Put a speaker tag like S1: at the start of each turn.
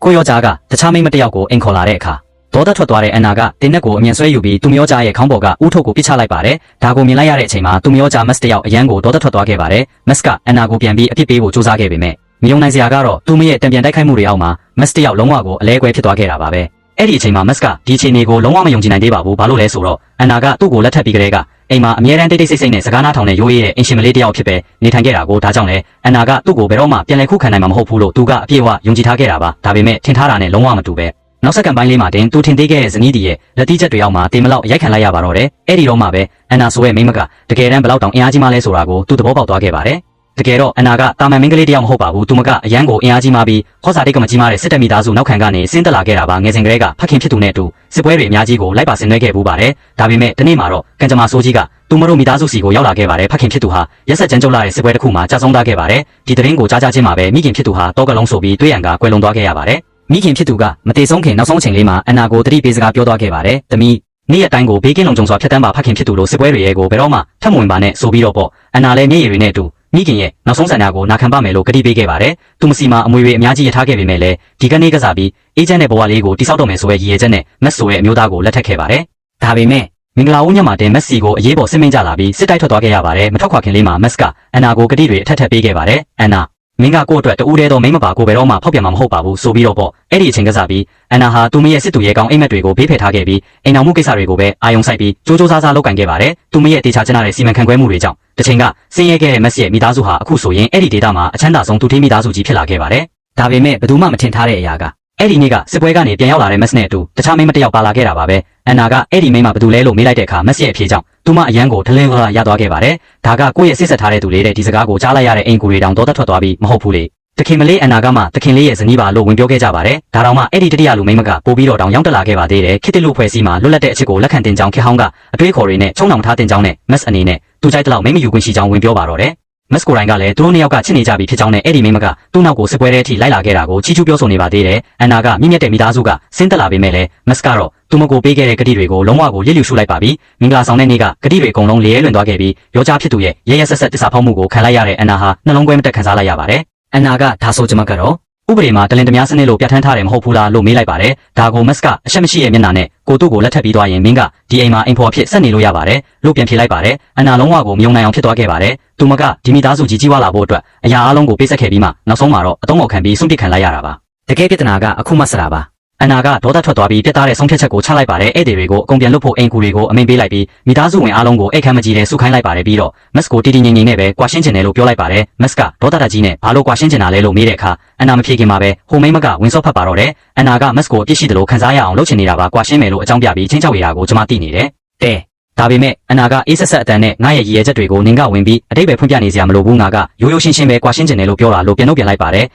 S1: ကိုယောကြားကတခြားမိမတယောက်ကိုအိမ်ခေါ်လာတဲ့အခါဒေါသထွက်သွားတဲ့အန်နာကတင်းနက်ကိုအမြင်ဆွဲယူပြီးသူမယောကြားရဲ့ခေါင်းပေါ်ကဥထုတ်ကိုပစ်ချလိုက်ပါတယ်ဒါကိုမြင်လိုက်ရတဲ့အချိန်မှာသူမယောကြားမတ်တယောက်အရန်ကိုဒေါသထွက်သွားခဲ့ပါတယ်မတ်ကအန်နာကိုပြန်ပြီးအပြစ်ပေးဖို့ကြိုးစားခဲ့ပေမဲ့မယုံနိုင်စရာကတော့သူမရဲ့တံပြန်တိုက်ခိုက်မှုတွေအောက်မှာမတ်တယောက်လုံးဝကိုအလဲကွဲဖြစ်သွားခဲ့တာပါပဲအဲ့ဒီအချိန်မှာမတ်ကဒီအခြေအနေကိုလုံးဝမယုံကြည်နိုင်သေးပါဘူးဘာလို့လဲဆိုတော့အန်နာကသူ့ကိုလက်ထပ်ပြီးကလေးကအိမ်မှာအမြဲတမ်းတိတ်တိတ်ဆိတ်ဆိတ်နဲ့စကားနားထောင်နေရိုးရဲတဲ့အင်ရှင်မလေးတယောက်ဖြစ်ပဲနေထိုင်ခဲ့တာကိုဒါကြောင့်လဲအန်နာကသူ့ကိုဘယ်တော့မှပြန်လည်ခုခံနိုင်မှာမဟုတ်ဘူးလို့သူကအပြည့်အဝယုံကြည်ထားခဲ့တာပါဒါပေမဲ့ထင်ထားတာနဲ့လုံးဝမတူပဲနောက်ဆက်ကန်ပိုင်းလေးမှာတင်သူထင်သေးခဲ့တဲ့ဇနီးတီရဲ့လက်တီးချက်တွေအောက်မှာတင်မလောက်ရိုက်ခံလိုက်ရပါတော့တယ်အဲ့ဒီတော့မှပဲအန်နာဆိုရဲ့မိမကတကယ်တမ်းဘယ်လောက်တောင်အင်အားကြီးမှလဲဆိုတာကိုသူသဘောပေါက်သွားခဲ့ပါတယ်တကယ်တော့အန်နာကတာမန်မင်းကလေးတယောက်မဟုတ်ပါဘူးသူမကအရန်ကိုအင်အားကြီးမှပြီးခေါ်စာတိတ်ကမကြီးမှတဲ့စစ်တပ်မိသားစုနောက်ခံကနေဆင်းသက်လာခဲ့တာပါငယ်စဉ်ကလေးကဖခင်ဖြစ်သူနဲ့အတူစစ်ပွဲတွေအများကြီးကိုလိုက်ပါဆင်နွှဲခဲ့ဘူးပါတယ်ဒါပေမဲ့ဒီနေ့မှာတော့ကံကြမ္မာဆိုးကြီးကသူမတို့မိသားစုစီကိုရောက်လာခဲ့ပါတယ်ဖခင်ဖြစ်သူဟာရက်ဆက်ကြမ်းကြုတ်လာတဲ့စစ်ပွဲတစ်ခုမှာကြာဆုံးသွားခဲ့ပါတယ်ဒီသတင်းကိုကြားကြချင်းမှာပဲမိခင်ဖြစ်သူဟာတောကလုံးဆိုပြီးတွေးရန်ကကွယ်လွန်သွားခဲ့ရပါတယ်မိခင်ဖြစ်သူကမတေဆုံးခင်နောက်ဆုံးအချိန်လေးမှာအန်နာကိုတတိပေးစကားပြောသွားခဲ့ပါတယ်သမီးနေ့ရက်တိုင်းကိုဘေးကင်းလုံခြုံစွာဖြတ်တန်းပါဖခင်ဖြစ်သူလို့စစ်ပွဲတွေရဲ့ကိုဘယ်တော့မှထပ်မဝင်ပါနဲ့ဆိုပြီးတော့ပေါ့အန်နာလည်းမျက်ရည်တွေနဲ့အတူမိခင်ရဲ့နောက်ဆုံးဆန္ဒကိုနာခံပါမယ်လို့ကတိပေးခဲ့ပါတယ်သူမစီမှာအမွေတွေအများကြီးရထားခဲ့ပေမဲ့လည်းဒီကနေ့ကစားပြီးအေဂျင့်တဲ့ဘဝလေးကိုတိစောက်တော့မယ်ဆိုတဲ့ရည်ရွယ်ချက်နဲ့မက်ဆိုရဲ့အမျိုးသားကိုလက်ထပ်ခဲ့ပါတယ်ဒါပေမဲ့မင်္ဂလာဦးညမှာတင်မက်ဆီကိုအရေးပေါ်စစ်မင်းကြလာပြီးစစ်တိုက်ထွက်သွားခဲ့ရပါတယ်မထွက်ခွာခင်လေးမှာမက်စ်ကအန်နာကိုကတိတွေအထက်ထပ်ပေးခဲ့ပါတယ်အန်နာမင်းကကိုယ့်အတွက်တူးတဲတော့မိမပါကိုဘယ်တော့မှဖောက်ပြန်မှာမဟုတ်ပါဘူးဆိုပြီးတော့ပေါ့အဲ့ဒီအချိန်ကစားပြီးအန်နာဟာသူမရဲ့စစ်သူရဲ့ကောင်းအိမ်မက်တွေကိုဘေးဖယ်ထားခဲ့ပြီးအိမ်အောင်မှုကိစ္စတွေကိုပဲအာယုံဆိုင်ပြီးကြိုးကြိုးစားစားလုပ်ကင်ခဲ့ပါတယ်သူမရဲ့တေချာကျနာတဲ့စီမံခန့်ခွဲမှုတွေကြောင့်တစ်ချိန်ကဆင်းရဲခဲ့တဲ့မက်ဆီရဲ့မိသားစုဟာအခုဆိုရင်အဲ့ဒီဒေတာမှာအချမ်းသာဆုံးသူထေးမိသားစုကြီးဖြစ်လာခဲ့ပါတယ်ဒါပေမဲ့ဘယ်သူမှမထင်ထားတဲ့အရာကအဲ့ဒီနေ့ကစစ်ပွဲကနေပြန်ရောက်လာတဲ့မက်စ်နဲ့အတူတခြားမိန်းမတစ်ယောက်ပါလာခဲ့တာပါပဲအန်နာကအဲ့ဒီမိန်းမဘယ်သူလဲလို့မေးလိုက်တဲ့အခါမက်စ်ရဲ့အဖြေကြောင့်သူမအရန်ကိုထလင်းခါရသွားခဲ့ပါတယ်ဒါကကိုယ့်ရဲ့စစ်ဆက်ထားတဲ့သူလေးတဲ့ဒီစကားကိုကြားလိုက်ရတဲ့အိမ်ကူတွေတောင်ဒေါသထွက်သွားပြီးမဟုတ်ဘူးလေတခင်မလေးအန်နာကမှတခင်လေးရဲ့ဇနီးပါလို့ဝင်ပြောခဲ့ကြပါတယ်ဒါတောင်မှအဲ့ဒီတတိယလူမိန်းမကပို့ပြီးတော့တောင်ရောက်တက်လာခဲ့ပါသေးတယ်ခေတ္တလူဖွဲ့စည်းမှာလွတ်လပ်တဲ့အချစ်ကိုလက်ခံတင်ကြောင်းခေဟောင်းကအတွေးခေါ်တွေနဲ့ချုံနှောင်ထားတင်ကြောင်းနဲ့မက်စ်အနေနဲ့သူကြိုက်တဲ့လောက်မိန်းမယူခွင့်ရှိကြောင်းဝင်ပြောပါတော့တယ်မက်စ်ကိုတိုင်းကလည်းသူတို့နှစ်ယောက်ကချစ်နေကြပြီဖြစ်ကြောင်းနဲ့အဲ့ဒီမိန်းမကသူ့နောက်ကိုစစ်ပွဲတဲ့အထိလိုက်လာခဲ့တာကိုချီးကျူးပြောဆိုနေပါသေးတယ်အန်နာကမြင့်မြတ်တဲ့မိသားစုကဆင်းသက်လာပေမဲ့လည်းမက်စ်ကတော့သူမကိုပေးခဲ့တဲ့ဂတိတွေကိုလုံးဝကိုရစ်လျူရှုလိုက်ပါပြီမင်္ဂလာဆောင်တဲ့နေ့ကဂတိတွေအကုန်လုံးလေရဲလွင်သွားခဲ့ပြီးယောကြားဖြစ်သူရဲ့ရဲရဲဆက်ဆက်တစ္ဆာဖောက်မှုကိုခံလိုက်ရတဲ့အန်နာဟာနှလုံးကွဲမတက်ခံစားလိုက်ရပါတယ်အန်နာကဒါဆိုကျွန်မကတော့ဥပဒေမှာတလင်တများစနစ်လို့ပြဋ္ဌာန်းထားတယ်မဟုတ်ဘူးလားလို့မေးလိုက်ပါတယ်ဒါကိုမက်စ်ကအရှက်မရှိရဲ့မျက်နှာနဲ့ကိုတို့ကိုလက်ထပ်ပြီးသွားရင်မင်းကဒီအိမ်မှာအိမ်ဖော်အဖြစ်ဆက်နေလို့ရပါတယ်လို့ပြန်ဖြေလိုက်ပါတယ်အန်နာလုံးဝကိုမယုံနိုင်အောင်ဖြစ်သွားခဲ့ပါတယ်သူမကဒီမိသားစုကြီးဝါလာဖို့အတွက်အရာအလုံးကိုပေးဆက်ခဲ့ပြီးမှနောက်ဆုံးမှာတော့အတုံးမောက်ခံပြီးစွန့်ပစ်ခံလိုက်ရတာပါတကယ်ပြဿနာကအခုမှစတာပါအန်နာကဒေါသထွက်သွားပြီးပြတ်သားတဲ့ဆုံးဖြတ်ချက်ကိုချလိုက်ပါတယ်ဧည့်သည်တွေကိုအကုန်ပြန်လွတ်ဖို့အိမ်ကူတွေကိုအမိန့်ပေးလိုက်ပြီးမိသားစုဝင်အားလုံးကိုအိတ်ခမ်းမကြီးတဲ့စုခိုင်းလိုက်ပါတယ်ပြီးတော့မက်စ်ကိုတီတီငိမ့်ငိမ့်နဲ့ပဲကွာရှင်းချင်တယ်လို့ပြောလိုက်ပါတယ်မက်စ်ကဒေါသတကြီးနဲ့ဘာလို့ကွာရှင်းချင်တာလဲလို့မေးတဲ့အခါအန်နာမဖြေခင်မှာပဲဟိုမိန်းမကဝင်စော့ဖတ်ပါတော့တယ်အန်နာကမက်စ်ကိုအပြစ်ရှိတယ်လို့ခံစားရအောင်လုပ်ချင်နေတာပါကွာရှင်းမယ်လို့အကြောင်းပြပြီးချင်းချောက်ရတာကိုကျွန်မသိနေတယ်တဲ့ဒါပေမဲ့အန်နာကအေးဆက်ဆက်အတန်နဲ့ငါရဲ့ရည်ရွယ်ချက်တွေကိုနင်ကဝင်ပြီးအတိတ်ပဲဖွင့်ပြနေစရာမလိုဘူးငါကရိုးရိုးရှင်းရှင်းပဲကွာရှင်းချင်တယ်လို့ပြောတာလို့ပြန်လုပ်ပြန်လိုက်ပါတယ်